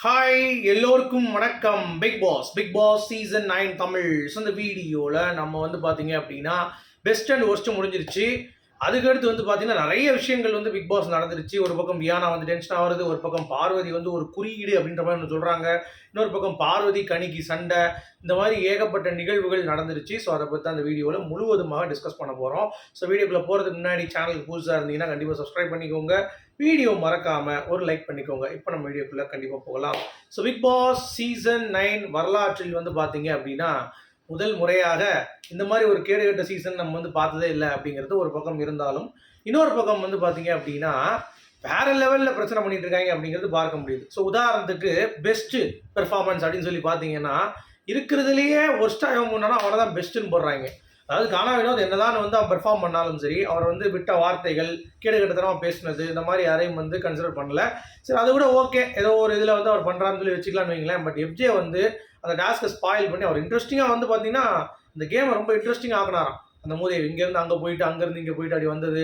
Hi எல்லோருக்கும் வணக்கம். Bigg Boss season 9 Tamil. So இந்த வீடியோவில் நம்ம வந்து பார்த்தீங்க அப்படின்னா பெஸ்ட் அண்ட் ஒர்ஸ்ட் முடிஞ்சிருச்சு. அதுக்கடுத்து வந்து பார்த்தீங்கன்னா நிறைய விஷயங்கள் வந்து பிக் பாஸ் நடந்துருச்சு. ஒரு பக்கம் வியானா வந்து டென்ஷன் ஆகுறது, ஒரு பக்கம் பார்வதி வந்து ஒரு குறியீடு அப்படின்ற மாதிரி ஒன்று சொல்கிறாங்க, இன்னொரு பக்கம் பார்வதி கனிக்கு சண்டை, இந்த மாதிரி ஏகப்பட்ட நிகழ்வுகள் நடந்துருச்சு. ஸோ அதை பற்றி அந்த வீடியோவில் முழுவதுமாக டிஸ்கஸ் பண்ண போகிறோம். ஸோ வீடியோக்குள்ளே போகிறதுக்கு முன்னாடி சேனலுக்கு புதுசாக இருந்தீங்கன்னா கண்டிப்பாக சப்ஸ்கிரைப் பண்ணிக்கோங்க, வீடியோ மறக்காமல் ஒரு லைக் பண்ணிக்கோங்க. இப்போ நம்ம வீடியோக்குள்ளே கண்டிப்பாக போகலாம். ஸோ பிக் பாஸ் சீசன் 9 வரலாற்றில் வந்து பார்த்தீங்க அப்படின்னா முதல் முறையாக இந்த மாதிரி ஒரு கேடுகட்ட சீசன் நம்ம வந்து பார்த்ததே இல்லை அப்படிங்கிறது ஒரு பக்கம் இருந்தாலும், இன்னொரு பக்கம் வந்து பார்த்தீங்க அப்படின்னா வேற லெவலில் பிரச்சனை பண்ணிட்டு இருக்காங்க அப்படிங்கிறது பார்க்க முடியுது. ஸோ உதாரணத்துக்கு பெஸ்ட்டு பெர்ஃபார்மன்ஸ் அப்படின்னு சொல்லி பார்த்தீங்கன்னா இருக்கிறதுலேயே ஒர்ஸ்டாக முன்னா அவனை தான் பெஸ்ட்டுன்னு போடுறாங்க. அதாவது கானா வினோத் என்னதான் வந்து அவன் பெர்ஃபார்ம் பண்ணாலும் சரி, அவர் வந்து விட்ட வார்த்தைகள் கேடுகட்டத்தனமாக பேசினது இந்த மாதிரி யாரையும் வந்து கன்சிடர் பண்ணல. சரி, அது கூட ஓகே, ஏதோ ஒரு இதில் வந்து அவர் பண்ணுறான்னு சொல்லி வச்சுக்கலான்னு வைங்களேன். பட் எஃப்ஜே வந்து அந்த டாஸ்க்கை ஸ்பாயில் பண்ணி அவர் இன்ட்ரெஸ்டிங்காக வந்து பார்த்தீங்கன்னா இந்த கேமை ரொம்ப இன்ட்ரெஸ்டிங்காக ஆக்கினாராம். அந்த மூதேவி இங்கேருந்து அங்கே போயிட்டு அங்கேருந்து இங்கே போயிட்டு அப்படி வந்தது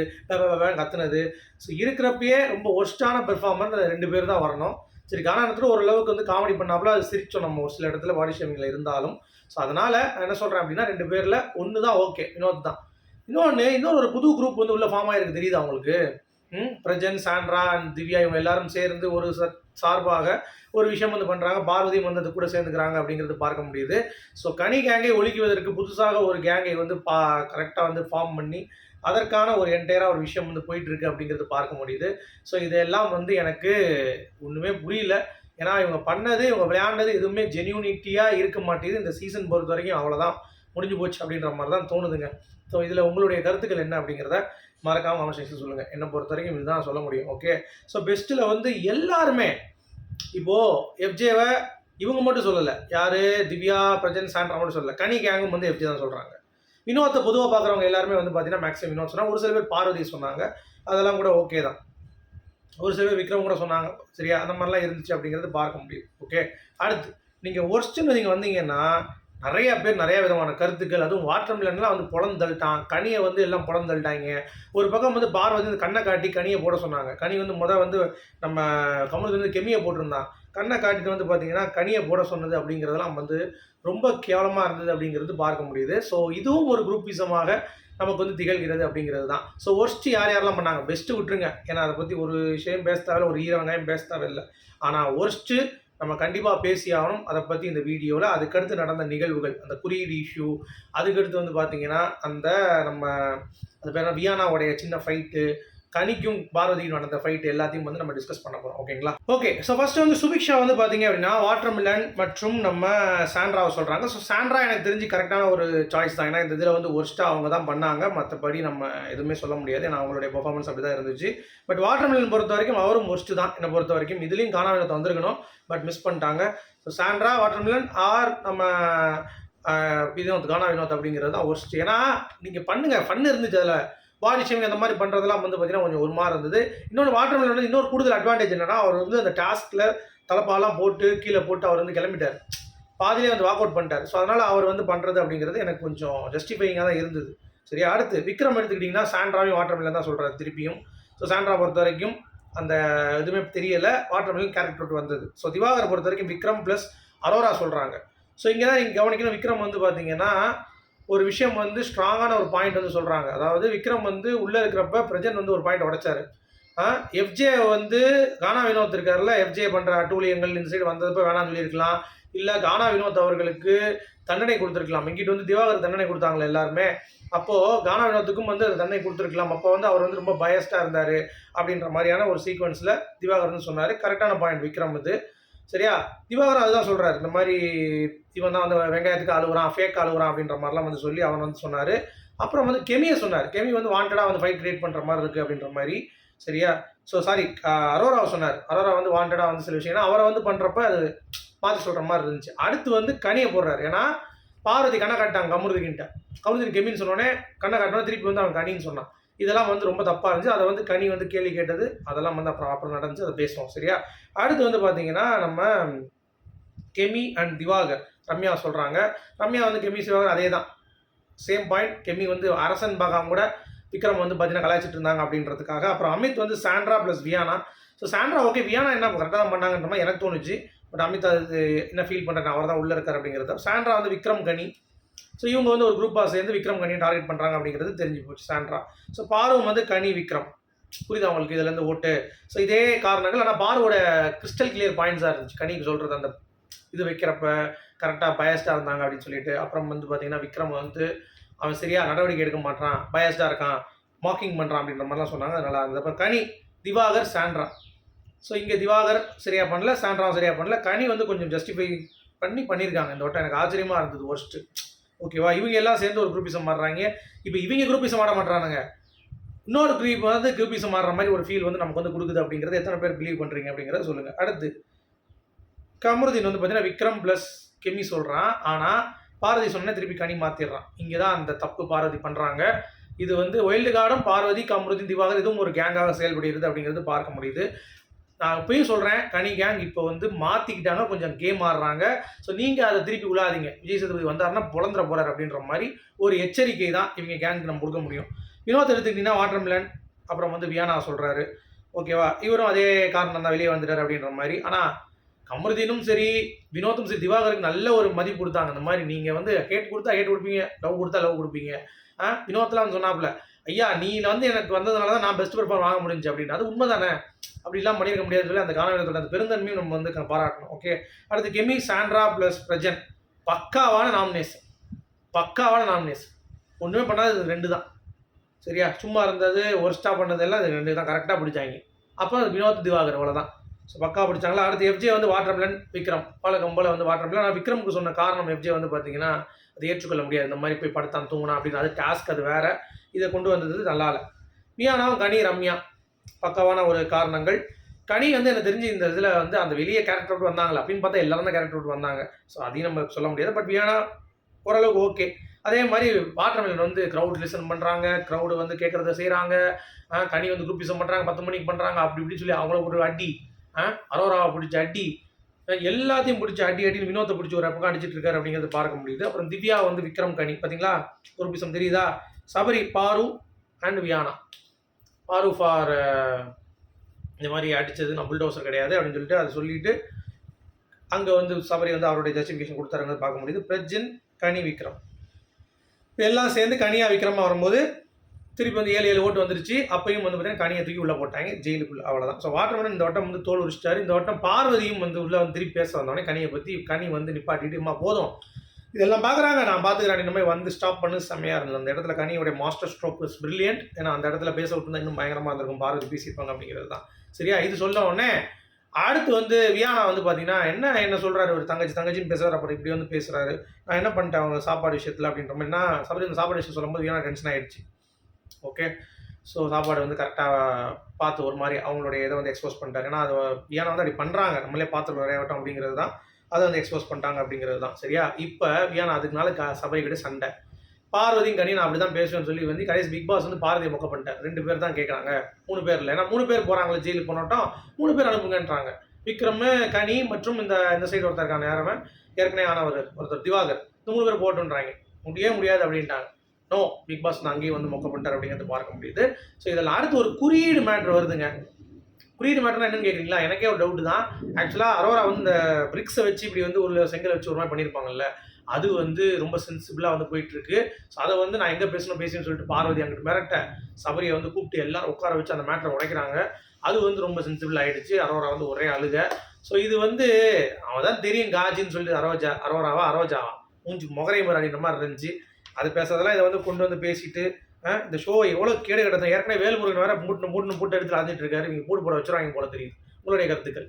கத்துனது. ஸோ இருக்கிறப்பயே ரொம்ப ஒர்ஸ்டான பெர்ஃபார்மன்ஸ் அந்த 2 பேர் தான் வரணும். சரி, கானானத்தில் ஓரளவுக்கு வந்து காமெடி பண்ணாப்புல அது சிரிச்சோம் நம்ம ஒரு சில இடத்துல பாடி ஷேமிங்கில் இருந்தாலும். ஸோ அதனால் நான் என்ன சொல்கிறேன் அப்படின்னா 2 பேரில் ஒன்று தான் ஓகே, வினோத் தான். இன்னொரு ஒரு புது குரூப் வந்து உள்ள ஃபார்ம் ஆகிருக்கு தெரியுது அவங்களுக்கு. பிரஜன், சாண்ட்ரா அண்ட் திவ்யா இவங்க எல்லாரும் சேர்ந்து ஒரு சார்பாக ஒரு விஷயம் வந்து பண்ணுறாங்க. பார்வதியும் வந்து அது கூட சேர்ந்துக்கிறாங்க அப்படிங்கிறது பார்க்க முடியுது. ஸோ கனி கேங்கை ஒழிக்குவதற்கு புதுசாக ஒரு கேங்கை வந்து கரெக்டாக வந்து ஃபார்ம் பண்ணி அதற்கான ஒரு என்டையராக ஒரு விஷயம் வந்து போயிட்டுருக்கு அப்படிங்கிறது பார்க்க முடியுது. ஸோ இதெல்லாம் வந்து எனக்கு ஒன்றுமே புரியல. ஏன்னா இவங்க பண்ணது, இவங்க விளையாண்டது எதுவுமே ஜென்யூனிட்டியாக இருக்க மாட்டேங்குது. இந்த சீசன் பொறுத்த வரைக்கும் அவ்வளோதான், முடிஞ்சு போச்சு அப்படின்ற மாதிரி தான் தோணுதுங்க. ஸோ இதில் உங்களுடைய கருத்துக்கள் என்ன அப்படிங்கிறத மறக்காமல் கமெண்ட் செக்ஷன் சொல்லுங்கள். என்னை பொறுத்த வரைக்கும் இதுதான் சொல்ல முடியும். ஓகே, ஸோ பெஸ்ட்டில் வந்து எல்லாருமே இப்போது எஃப்ஜேவை இவங்க மட்டும் சொல்லலை, யார் திவ்யா, பிரஜன், சாண்ட்ரா மட்டும் சொல்லலை, கனி கேங்கும் வந்து எஃப்ஜே தான் சொல்கிறாங்க. வினோத்தை பொதுவாக பார்க்குறவங்க எல்லாருமே வந்து பார்த்தீங்கன்னா மேக்ஸிமம் வினோத் சொன்னாங்க. ஒரு சில பேர் பார்வதி சொன்னாங்க, அதெல்லாம் கூட ஓகே தான். ஒரு சில பேர் விக்ரம் கூட சொன்னாங்க. சரியா, அந்த மாதிரிலாம் இருந்துச்சு அப்படிங்கிறது பார்க்க முடியும். ஓகே, அடுத்து நீங்கள் ஒர்ஸ்ட்டுன்னு நீங்கள் வந்தீங்கன்னா நிறைய பேர் நிறைய விதமான கருத்துக்கள், அதுவும் வாட்டர் மிலன்லாம் வந்து பொழந்தள்ளிட்டான், கனியை வந்து எல்லாம் பொழந்தள்ளிட்டாங்க. ஒரு பக்கம் வந்து பார்வதி வந்து கண்ணை காட்டி கனியை போட சொன்னாங்க. கனி வந்து வந்து நம்ம கமலுக்கு வந்து கெமியை போட்டிருந்தான், கண்ணை காட்டிட்டு வந்து பார்த்தீங்கன்னா கனியை போட சொன்னது அப்படிங்கிறதெல்லாம் வந்து ரொம்ப கேவலமாக இருந்தது அப்படிங்கிறது பார்க்க முடியுது. ஸோ இதுவும் ஒரு குரூப்பிசமாக நமக்கு வந்து திகழ்கிறது அப்படிங்கிறது தான். ஸோ ஒர்ஸ்ட் யாரெல்லாம் பண்ணாங்க, பெஸ்ட்டு விட்டுருங்க, ஏன்னா அதை பற்றி ஒரு விஷயம் பேச தேவையில்லை, ஒரு ஈரவங்காயம் பேச தேவையில்லை. ஆனால் ஒர்ஸ்ட்டு நம்ம கண்டிப்பாக பேசி ஆகணும். அதை பற்றி இந்த வீடியோவில் அதுக்கடுத்து நடந்த நிகழ்வுகள், அந்த குறியீடு இஷ்யூ, அதுக்கடுத்து வந்து பார்த்தீங்கன்னா அந்த நம்ம அது பேர் வியானாவுடைய சின்ன ஃபைட்டு, கனிக்கும் பார்வதியும் நடந்த ஃபைட் எல்லாத்தையும் வந்து நம்ம டிஸ்கஸ் பண்ண போகிறோம். ஓகேங்களா? ஓகே, ஸோ ஃபர்ஸ்ட் வந்து சுபிக்ஷா வந்து பார்த்தீங்க அப்படின்னா வாட்டர் மிலன் மற்றும் நம்ம சாண்ட்ராவை சொல்கிறாங்க. ஸோ சாண்ட்ரா எனக்கு தெரிஞ்சு கரெக்டான ஒரு சாய்ஸ் தான். ஏன்னா இந்த இதில் வந்து ஒர்ஸ்ட்டாக அவங்க தான் பண்ணாங்க, மற்றபடி நம்ம எதுவுமே சொல்ல முடியாது. ஏன்னா அவங்களுடைய பெர்ஃபார்மன்ஸ் அப்படி தான் இருந்துச்சு. பட் வாட்டர் மிலன் பொறுத்த வரைக்கும் அவரும் ஒர்ஸ்ட்டு தான் என்னை பொறுத்த வரைக்கும். இதுலேயும் கானா வினோத் வந்திருக்கணும், பட் மிஸ் பண்ணிட்டாங்க. So Sandra, watermelon or நம்ம வினோத், கானா வினோத் அப்படிங்கிறது தான் ஒர்ஸ்ட். ஏன்னா நீங்கள் பண்ணுங்கள், ஃபன் இருந்துச்சு அதில், பாடி ஷேமிங் அந்த மாதிரி பண்ணுறதெல்லாம் வந்து பார்த்தீங்கன்னா கொஞ்சம் ஒரு மாதிரி இருந்தது. இன்னொன்று வாட்டர் மிலன் வந்து இன்னொரு கூடுதல் அட்வான்டேஜ் என்னன்னா, அவர் வந்து அந்த டாஸ்கில் தலைப்பாலாம் போட்டு கீழே போட்டு அவர் வந்து கிளம்பிட்டார், பாதிலே வந்து வாக் அவுட் பண்ணிட்டார். ஸோ அதனால் அவர் வந்து பண்ணுறது அப்படிங்கிறது எனக்கு கொஞ்சம் ஜஸ்டிஃபைங்காக தான் இருந்தது. சரியா, அடுத்து விக்ரம் எடுத்துக்கிட்டிங்கன்னா சாண்ட்ராவையும் வாட்டர் மிலன் தான் சொல்கிறார் திருப்பியும். ஸோ சாண்ட்ரா பொறுத்த வரைக்கும் அந்த எதுவுமே தெரியலை, வாட்டர் மிலன் கேரக்டர் வந்தது. ஸோ திவாகரை பொறுத்த வரைக்கும் விக்ரம் ப்ளஸ் அரோரா சொல்கிறாங்க. ஸோ இங்கே தான் நீங்கள் கவனிக்கணும், விக்ரம் வந்து பார்த்தீங்கன்னா ஒரு விஷயம் வந்து ஸ்ட்ராங்கான ஒரு பாயிண்ட் வந்து சொல்கிறாங்க. அதாவது விக்ரம் வந்து உள்ளே இருக்கிறப்ப பிரஜன் வந்து ஒரு பாயிண்ட் உடைச்சாரு. எஃப்ஜே வந்து கானா வினோத் இருக்கார்ல, எஃப்ஜே பண்ணுற அட்டூழியங்கள் இந்த சைடு வந்ததுப்போ வேணாம்னு சொல்லியிருக்கலாம், இல்லை கானா வினோத் அவர்களுக்கு தண்டனை கொடுத்துருக்கலாம். இங்கிட்டு வந்து திவாகர் தண்டனை கொடுத்தாங்களே எல்லாருமே, அப்போது கானா வினோத்துக்கும் வந்து அது தண்டனை கொடுத்துருக்கலாம். அப்போ வந்து அவர் வந்து ரொம்ப பயஸ்டாக இருந்தார் அப்படின்ற மாதிரியான ஒரு சீக்வன்ஸில் திவாகர் வந்து சொன்னார். கரெக்டான பாயிண்ட் விக்ரம் இது. சரியா, திவாகர் அதுதான் சொல்கிறார், இந்த மாதிரி இவன் தான் வந்து வெங்காயத்துக்கு அழுகுறான், ஃபேக் அழுகுறான் அப்படின்ற மாதிரிலாம் வந்து சொல்லி அவன் வந்து சொன்னார். அப்புறம் வந்து கெமியை சொன்னார், கெமி வந்து வாண்டடாக வந்து ஃபைட் கிரியேட் பண்ணுற மாதிரி இருக்குது அப்படின்ற மாதிரி. சரியா, ஸோ சாரி, அரோராவை சொன்னார், அரோரா வந்து வாண்டடாக வந்து சில விஷயம் அவரை வந்து பண்ணுறப்ப அது மாற்றி சொல்கிற மாதிரி இருந்துச்சு. அடுத்து வந்து கனியை போடுறாரு, ஏன்னா பார்வதி கண்ணை காட்டாங்க கமுருதிக்கிட்ட, கமுருதி கெமின்னு சொன்னோடனே கண்ணை காட்டினோட திருப்பி வந்து அவன் கனின்னு சொன்னான். இதெல்லாம் வந்து ரொம்ப தப்பாக இருந்துச்சு. அதை வந்து கனி வந்து கேள்வி கேட்டது, அதெல்லாம் வந்து அப்புறம் நடந்துச்சு, அதை பேசுவோம். சரியா, அடுத்து வந்து பார்த்தீங்கன்னா நம்ம கெமி அண்ட் திவாகர் ரம்யா சொல்கிறாங்க. ரம்யா வந்து கெமி சிவாகர் அதே தான், சேம் பாயிண்ட். கெமி வந்து அரசன் பாகாம கூட விக்ரம் வந்து பார்த்தீங்கன்னா கலாய்ச்சிட்டு இருந்தாங்க அப்படின்றதுக்காக. அப்புறம் அமித் வந்து Sandra plus Viana. So Sandra okay, Viana என்ன கரெக்டாக தான் பண்ணாங்கன்ற மாதிரி எனக்கு தோணுச்சு. பட் அமித் அது என்ன ஃபீல் பண்ணுறேன் அவர் தான் உள்ளே இருக்கார் அப்படிங்கிறத. சாண்ட்ரா வந்து விக்ரம் கனி. ஸோ இவங்க வந்து ஒரு குரூப்பாக சேர்ந்து விக்ரம் கனியை டார்கெட் பண்ணுறாங்க அப்படிங்கிறது தெரிஞ்சு போச்சு சாண்ட்ரா. ஸோ பாரும் வந்து கனி விக்ரம், புரியுது அவங்களுக்கு இதுலேருந்து ஓட்டு. ஸோ இதே காரணங்கள். ஆனால் பாரோட கிறிஸ்டல் கிளியர் பாயிண்ட்ஸாக இருந்துச்சு கனிக்கு சொல்கிறது. அந்த இது வைக்கிறப்ப கரெக்டாக பயஸ்டாக இருந்தாங்க அப்படின்னு சொல்லிட்டு. அப்புறம் வந்து பார்த்தீங்கன்னா விக்ரம் வந்து அவன் சரியாக நடவடிக்கை எடுக்க மாட்டான், பயஸ்டாக இருக்கான், மார்க்கிங் பண்ணுறான் அப்படின்ற மாதிரிலாம் சொன்னாங்க. அது நல்லா இருந்தது. அப்புறம் கனி, திவாகர், சாண்ட்ரா. ஸோ இங்கே திவாகர் சரியாக பண்ணல, சாண்ட்ராவும் சரியாக பண்ணல. கனி வந்து கொஞ்சம் ஜஸ்டிஃபை பண்ணியிருக்காங்க இந்த வட்டம். எனக்கு ஆச்சரியமாக இருந்தது ஒர்ஸ்ட்டு. ஓகேவா, இவங்க எல்லாம் சேர்ந்து ஒரு குரூப்பிசம் ஆடுறாங்க. இப்போ இவங்க குரூப்பிசம் ஆட மாட்டானுங்க, இன்னொரு குரூப் வந்து குரூப்பிசம் ஆடுற மாதிரி ஒரு ஃபீல் வந்து நமக்கு வந்து கொடுக்குது அப்படிங்கிறது எத்தனை பேர் பிலீவ் பண்ணுறீங்க அப்படிங்கிறத சொல்லுங்கள். அடுத்து கமருதீன் வந்து பார்த்தீங்கன்னா விக்ரம் ப்ளஸ் கெமி சொல்கிறான். ஆனால் பார்வதி சொன்னால் திருப்பி கனி மாற்றிடுறான். இங்கே தான் அந்த தப்பு பார்வதி பண்ணுறாங்க. இது வந்து ஒயில்டு கார்டும் பார்வதி, கமருதீன், திவாகர் இதுவும் ஒரு கேங்காக செயல்படுகிறது அப்படிங்கிறது பார்க்க முடியுது. நான் இப்பயும் சொல்கிறேன், கனி கேங் இப்போ வந்து மாற்றிக்கிட்டாங்க, கொஞ்சம் கேம் ஆடுறாங்க. ஸோ நீங்கள் அதை திருப்பி விழாதீங்க. விஜய் சேதுபதி வந்தாருன்னா பொழந்துற போகிறார் அப்படின்ற மாதிரி ஒரு எச்சரிக்கை தான் இவங்க கேங்க்கு நம்ம கொடுக்க முடியும். வினோத் எடுத்துக்கிட்டிங்கன்னா வாட்டர்மெலன், அப்புறம் வந்து வியானா சொல்கிறாரு. ஓகேவா, இவரும் அதே காரணம் தான் வெளியே வந்துட்டார் அப்படின்ற மாதிரி. ஆனால் கமருதீனும் சரி, வினோத்தும் சரி, திவாகருக்கு நல்ல ஒரு மதிப்பு கொடுத்தாங்க. அந்த மாதிரி நீங்கள் வந்து ஹேட் கொடுத்தா ஹேட் கொடுப்பீங்க, லவ் கொடுத்தா லவ் கொடுப்பீங்க. வினோத்லாம் சொன்னாப்புல, ஐயா நீ வந்து எனக்கு வந்ததுனால தான் நான் பெஸ்ட் பெர்ஃபார்ம் வாங்க முடிஞ்சு அப்படின்னு. அது உண்மை தானே, அப்படிலாம் பண்ணியிருக்க முடியாது சொல்லி அந்த காரணத்தோட அந்த பெருந்தன்மையும் நம்ம வந்து பாராட்டணும். ஓகே, அடுத்து கெமி, சாண்ட்ரா ப்ளஸ் பிரஜன், பக்காவான நாமினேஷன். ஒன்றுமே பண்ணாது, இது 2 தான் சரியா. சும்மா இருந்தது, ஒர்ஸ்ட்டாக பண்ணதெல்லாம் இது 2 தான் கரெக்டாக பிடிச்சாங்க. அப்போ வினோத், திவாகர் அவ்வளோதான். ஸோ பக்கா பிடிச்சாங்களா. அடுத்து எஃப்ஜே வந்து வாட்டர்மெலன், விக்ரம் பல கம்பளை வந்து வாட்டர்மெலன். நான் விக்ரமுக்கு சொன்ன காரணம் எஃப்ஜே வந்து பார்த்தீங்கன்னா அது ஏற்றுக்கொள்ள முடியாது. இந்த மாதிரி போய் படுத்தான் தூங்கினா அப்படின்னு, அது டாஸ்க், அது வேறு. இதை கொண்டு வந்தது நல்லா இல்லை. வியானாவும் கனி, ரம்யா பக்காவான ஒரு காரணங்கள். கனி வந்து எனக்கு தெரிஞ்சு இந்த இதில் வந்து அந்த வெளியே கேரக்டர் விட்டு வந்தாங்களா அப்படின்னு பார்த்தா எல்லாரும் தான் கேரக்டர் விட்டு வந்தாங்க. ஸோ அதையும் நம்ம சொல்ல முடியாது. பட் வியானா ஓரளவுக்கு ஓகே. அதே மாதிரி வாட்டர்மெலன் வந்து க்ரௌட் லிசன் பண்ணுறாங்க, க்ரௌடு வந்து கேட்குறத செய்கிறாங்க. கனி வந்து குரூப்பிசம் பண்ணுறாங்க, 10 மணிக்கு பண்ணுறாங்க, அப்படி இப்படின்னு சொல்லி அவங்கள ஒரு அடி, அரோராவை பிடிச்ச அடி, எல்லாத்தையும் பிடிச்ச அடின்னு வினோத்தை பிடிச்சி ஒரு பக்கம் அடிச்சிட்டு இருக்காரு அப்படிங்கிறது பார்க்க முடியுது. அப்புறம் திவ்யா வந்து விக்ரம் கனி, பார்த்தீங்களா குரூப்பிசம் தெரியுதா. சபரி, பாரு அண்ட் வியானா. பாரு ஃபார் இந்த மாதிரி அடித்தது நான் புல்டோசர் கிடையாது அப்படின்னு சொல்லிட்டு அதை சொல்லிட்டு அங்கே வந்து சபரி வந்து அவருடைய ஜஸ்டிஃபிகேஷன் கொடுத்தாருங்கிறது பார்க்க முடியுது. பிரஜன், கனி, விக்ரம் எல்லாம் சேர்ந்து கனியா விக்ரமாக வரும்போது திருப்பி வந்து 7 ஓட்டு வந்துருச்சு. அப்பையும் வந்து பார்த்தீங்கன்னா கனியை தூக்கி உள்ளே போட்டாங்க ஜெயிலுக்குள்ளே, அவ்வளோதான். ஸோ வாட்டர்மெலன் இந்த வட்டம் வந்து தோல் உரிச்சிட்டாரு. இந்த வட்டம் பார்வதியும் வந்து உள்ளே வந்து திருப்பி பேச வந்தோடனே கனியை பற்றி கனி வந்து நிப்பாட்டிட்டு போதும் இதெல்லாம் பார்க்குறாங்க, நான் பார்த்துக்கிறேன் இந்த மாதிரி வந்து ஸ்டாப் பண்ணு, செம்மையாக இருந்தது. அந்த இடத்துல கனியோடைய மாஸ்டர் ஸ்ட்ரோக் இஸ் பிரில்லியன்ட். ஏன்னா அந்த இடத்துல பேச விட்டுருந்தா இன்னும் பயங்கரமாக இருந்திருக்கும், பார்வதி பேசியிருப்பாங்க அப்படிங்கிறது தான் சரியா. இது சொல்ல உடனே அடுத்து வந்து வியானா வந்து பார்த்தீங்கன்னா என்ன சொல்கிறாரு, ஒரு தங்கச்சின்னு பேசுகிறார். அப்புறம் இப்படி வந்து பேசுகிறாரு, நான் என்ன பண்ணிட்டேன் அவங்க சாப்பாடு விஷயத்தில் அப்படின்ற மாதிரி. நான் சபரி இந்த சாப்பாடு விஷயம் சொல்லும்போது வியானா டென்ஷன் ஆகிடுச்சு. ஓகே, ஸோ சாப்பாடு வந்து கரெக்டாக பார்த்து ஒரு மாதிரி அவங்களுடைய இதை வந்து எக்ஸ்போஸ் பண்ணிட்டாரு. ஏன்னா அது வியானா வந்து அப்படி பண்ணுறாங்க, நம்மளே பார்த்து விளையாட்டம் அப்படிங்கிறது தான், அதை வந்து எக்ஸ்போஸ் பண்ணிட்டாங்க அப்படிங்கிறது தான் சரியா. இப்போ வியானா அதுக்குனால சபைக்கிட்ட சண்டை. பார்வதியும் கனி நான் அப்படி தான் பேசுவேன்னு சொல்லி வந்து கடைசி பிக் பாஸ் வந்து பார்வதியை மொக்க பண்ணிட்டேன். 2 பேர் தான் கேட்குறாங்க, 3 பேர் இல்லை. ஏன்னா 3 பேர் போகிறாங்களே ஜெயிலுக்கு போனோட்டம், 3 பேர் அனுப்புங்கன்றாங்க. விக்ரம், கனி மற்றும் இந்த சைடு ஒருத்தர் இருக்கான யாரவன் ஏற்கனவே ஆனவர் ஒருத்தர் திவாகர், இந்த 3 பேர் போட்டுன்றாங்க. முடியாது அப்படின்ட்டாங்க. நோ, பிக் பாஸ் நான் அங்கேயும் வந்து மொக்க பண்ணிட்டார் அப்படிங்கிறது பார்க்க முடியுது. ஸோ இதில் அடுத்து ஒரு குறியீடு மேட்ரு வருதுங்க. குறியீடு மேட்டர்னா என்னன்னு கேட்குறீங்களா, எனக்கே ஒரு டவுட்டு தான். ஆக்சுவலாக அரோரா வந்து இந்த பிரிக்ஸை வச்சு இப்படி வந்து ஒரு செங்கலை வச்சு ஒரு மாதிரி பண்ணியிருப்பாங்கல்ல, அது வந்து ரொம்ப சென்சிபிளாக வந்து போயிட்டுருக்கு. ஸோ அதை வந்து நான் எங்கே பேசுன்னு சொல்லிட்டு பார்வதி அங்கிட்டு மிரட்ட சபரியை வந்து கூப்பிட்டு எல்லாரும் உட்கார வச்சு அந்த மேட்டரை உடைக்கிறாங்க. அது வந்து ரொம்ப சென்சிபிள் ஆகிடுச்சு. அரோரா வந்து ஒரே அழுக. ஸோ இது வந்து அவன் தான் தெரியும் காஜின்னு சொல்லிட்டு அரோஜாவா மூஞ்சி முகரை மாதிரி அப்படின்ற மாதிரி இருந்துச்சு. அது பேசுறதெல்லாம் இதை வந்து கொண்டு வந்து பேசிட்டு இந்த ஷோ எவ்வளோ கேடு கிடந்தோம். ஏற்கனவே வேல்முருகன் வேறு மூட்டு எடுத்து அழைஞ்சிட்டு இருக்காரு. இவங்க போட வச்சுருவாங்க போல தெரியுது. உங்களுடைய கருத்துக்கள்?